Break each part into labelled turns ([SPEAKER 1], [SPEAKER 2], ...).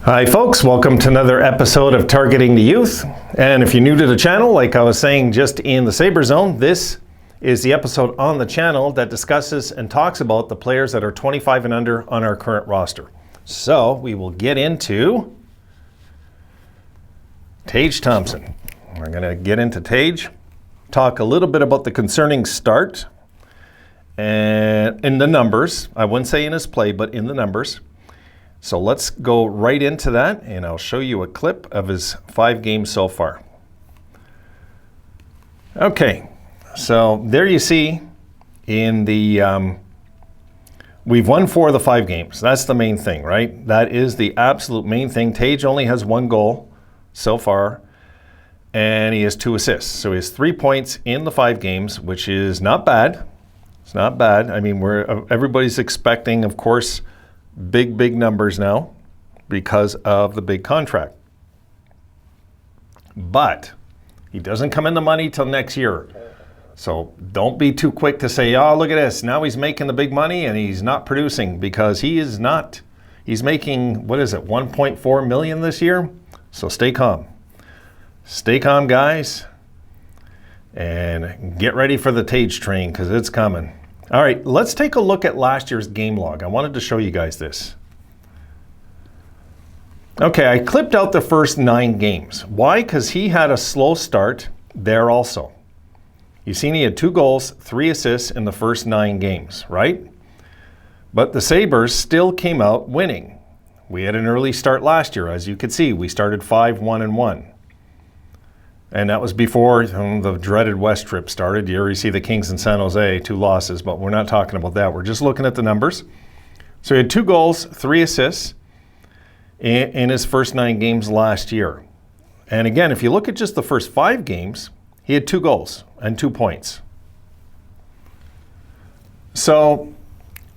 [SPEAKER 1] Hi folks, welcome to another episode of Targeting the Youth. And if you're new to the channel, like I was saying just in the Saber Zone, this is the episode on the channel that discusses and talks about the players that are 25 and under on our current roster. So we will get into Tage Thompson. We're going to get into Tage, talk a little bit about the concerning start and in the numbers. I wouldn't say in his play, but in the numbers. So let's go right into that, and I'll show you a clip of his 5 games so far. Okay, so there you see in the, we've won 4 of the 5 games. That's the main thing, right? That is the absolute main thing. Tage only has 1 goal so far, and he has 2 assists. So he has 3 points in the 5 games, which is not bad. It's not bad. I mean, everybody's expecting, of course, big numbers now because of the big contract. But he doesn't come in the money till next year. So don't be too quick to say, oh, look at this. Now he's making the big money and he's not producing, because he is not. He's making, what is it, 1.4 million this year? So stay calm. Stay calm, guys. And get ready for the Tage train, because it's coming. All right, let's take a look at last year's game log. I wanted to show you guys this. Okay, I clipped out the first 9 games. Why? Because he had a slow start there also. You've seen he had 2 goals, 3 assists in the first 9 games, right? But the Sabres still came out winning. We had an early start last year, as you could see. We started 5-1-1. And that was before the dreaded West trip started. You already see the Kings in San Jose, 2 losses, but we're not talking about that. We're just looking at the numbers. So he had 2 goals, 3 assists in his first 9 games last year. And again, if you look at just the first 5 games, he had 2 goals and 2 points. So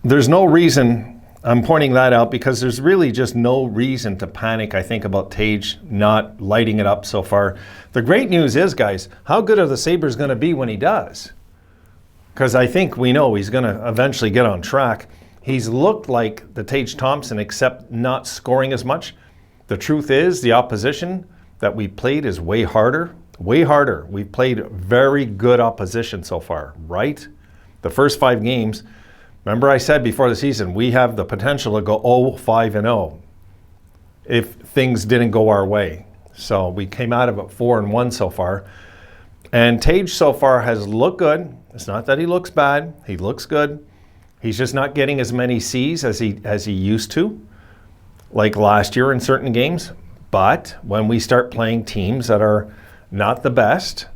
[SPEAKER 1] there's no reason, I'm pointing that out because there's really just no reason to panic, I think, about Tage not lighting it up so far. The great news is, guys, how good are the Sabres going to be when he does? Because I think we know he's going to eventually get on track. He's looked like the Tage Thompson, except not scoring as much. The truth is, the opposition that we played is way harder. Way harder. We've played very good opposition so far, right? The first 5 games, remember I said before the season, we have the potential to go 0-5-0 if things didn't go our way. So we came out of it 4-1 so far. And Tage so far has looked good. It's not that he looks bad. He looks good. He's just not getting as many C's as he used to, like last year in certain games. But when we start playing teams that are not the best,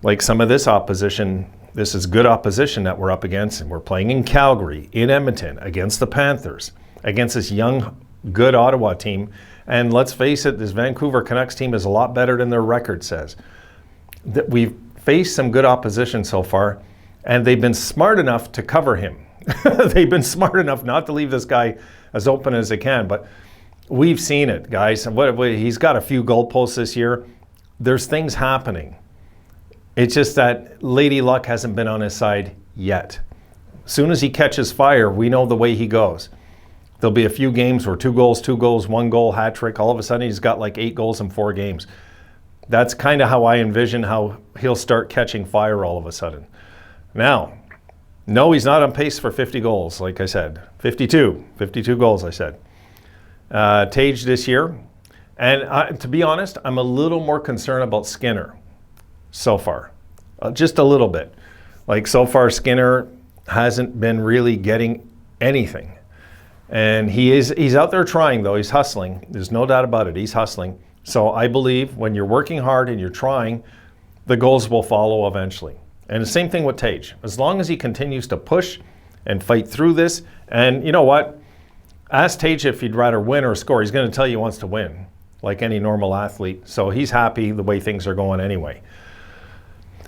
[SPEAKER 1] like some of this opposition, this is good opposition that we're up against, and we're playing in Calgary, in Edmonton, against the Panthers, against this young, good Ottawa team. And let's face it, this Vancouver Canucks team is a lot better than their record says. That we've faced some good opposition so far, and they've been smart enough to cover him. They've been smart enough not to leave this guy as open as they can, but we've seen it, guys. He's got a few goalposts this year. There's things happening. It's just that Lady Luck hasn't been on his side yet. As soon as he catches fire, we know the way he goes. There'll be a few games where 2 goals, 1 goal, hat trick. All of a sudden, he's got like 8 goals in 4 games. That's kind of how I envision how he'll start catching fire all of a sudden. Now, no, he's not on pace for 50 goals, like I said. 52 goals, I said. Tage this year. And to be honest, I'm a little more concerned about Skinner so far. Just a little bit. Like so far, Skinner hasn't been really getting anything. And he's out there trying, though. He's hustling. There's no doubt about it. He's hustling. So I believe when you're working hard and you're trying, the goals will follow eventually. And the same thing with Tage. As long as he continues to push and fight through this, and you know what? Ask Tage if he'd rather win or score. He's going to tell you he wants to win, like any normal athlete. So he's happy the way things are going anyway.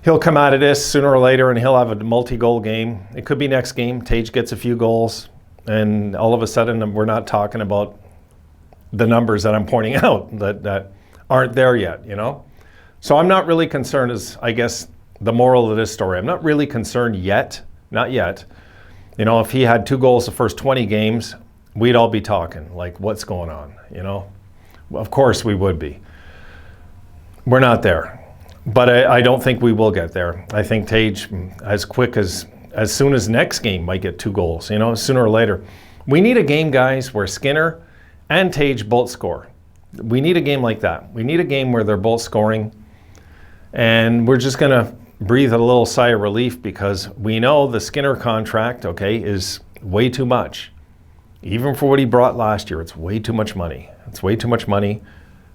[SPEAKER 1] He'll come out of this sooner or later and he'll have a multi-goal game. It could be next game. Tage gets a few goals, and all of a sudden we're not talking about the numbers that I'm pointing out that aren't there yet, you know? So I'm not really concerned, is I guess the moral of this story. I'm not really concerned yet, not yet. You know, if he had 2 goals the first 20 games, we'd all be talking, like, what's going on, you know? Of course we would be. We're not there. But I don't think we will get there. I think Tage, as soon as next game, might get 2 goals, you know, sooner or later. We need a game, guys, where Skinner and Tage both score. We need a game like that. We need a game where they're both scoring. And we're just going to breathe a little sigh of relief because we know the Skinner contract, okay, is way too much. Even for what he brought last year, it's way too much money. It's way too much money. It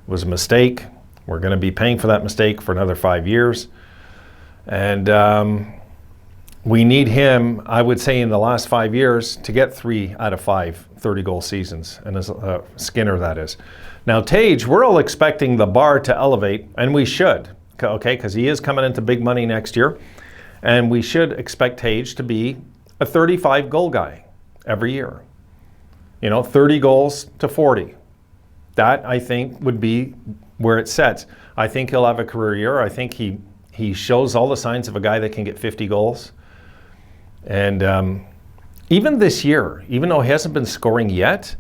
[SPEAKER 1] was a mistake. We're going to be paying for that mistake for another 5 years. And we need him, I would say, in the last 5 years to get 3 out of 5 30-goal seasons. And Skinner, that is. Now, Tage, we're all expecting the bar to elevate, and we should, okay, because he is coming into big money next year. And we should expect Tage to be a 35-goal guy every year. You know, 30 goals to 40. That, I think, would be where it sets. I think he'll have a career year. I think he shows all the signs of a guy that can get 50 goals. And even this year, even though he hasn't been scoring yet,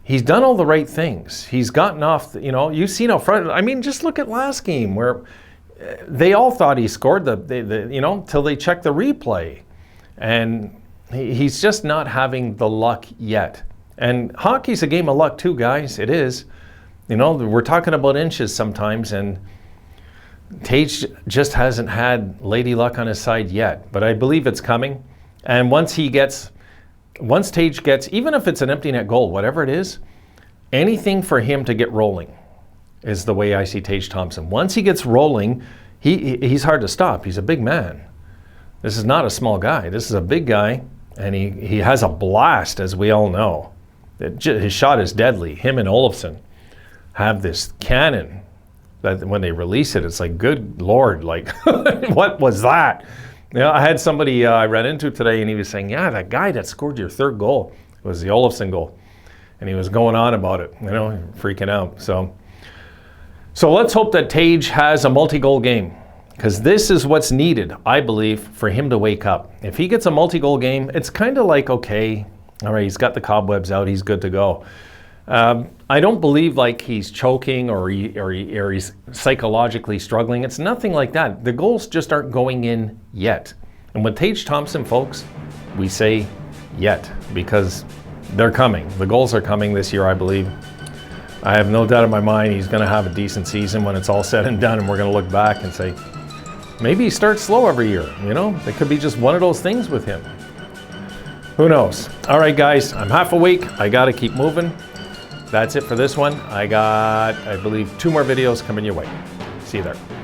[SPEAKER 1] he's done all the right things. He's gotten off, you know, you've seen out front. I mean, just look at last game where they all thought he scored you know, till they checked the replay. And he's just not having the luck yet. And hockey's a game of luck too, guys. It is. You know, we're talking about inches sometimes, and Tage just hasn't had lady luck on his side yet. But I believe it's coming. And once Tage gets, even if it's an empty net goal, whatever it is, anything for him to get rolling is the way I see Tage Thompson. Once he gets rolling, he's hard to stop. He's a big man. This is not a small guy. This is a big guy, and he has a blast, as we all know. His shot is deadly. Him and Olofsson have this cannon that when they release it, it's like, good Lord, like, what was that? You know, I had somebody I ran into today, and he was saying, yeah, that guy that scored your 3rd goal was the Olofsson goal. And he was going on about it, you know, freaking out. So let's hope that Tage has a multi-goal game, because this is what's needed, I believe, for him to wake up. If he gets a multi-goal game, it's kind of like, okay, all right, he's got the cobwebs out, he's good to go. I don't believe like he's choking or he's psychologically struggling. It's nothing like that. The goals just aren't going in yet. And with Tage Thompson, folks, we say yet, because they're coming. The goals are coming this year, I believe. I have no doubt in my mind he's going to have a decent season when it's all said and done, and we're going to look back and say, maybe he starts slow every year. You know, it could be just one of those things with him. Who knows? All right, guys, I'm half awake. I got to keep moving. That's it for this one. I believe 2 more videos coming your way. See you there.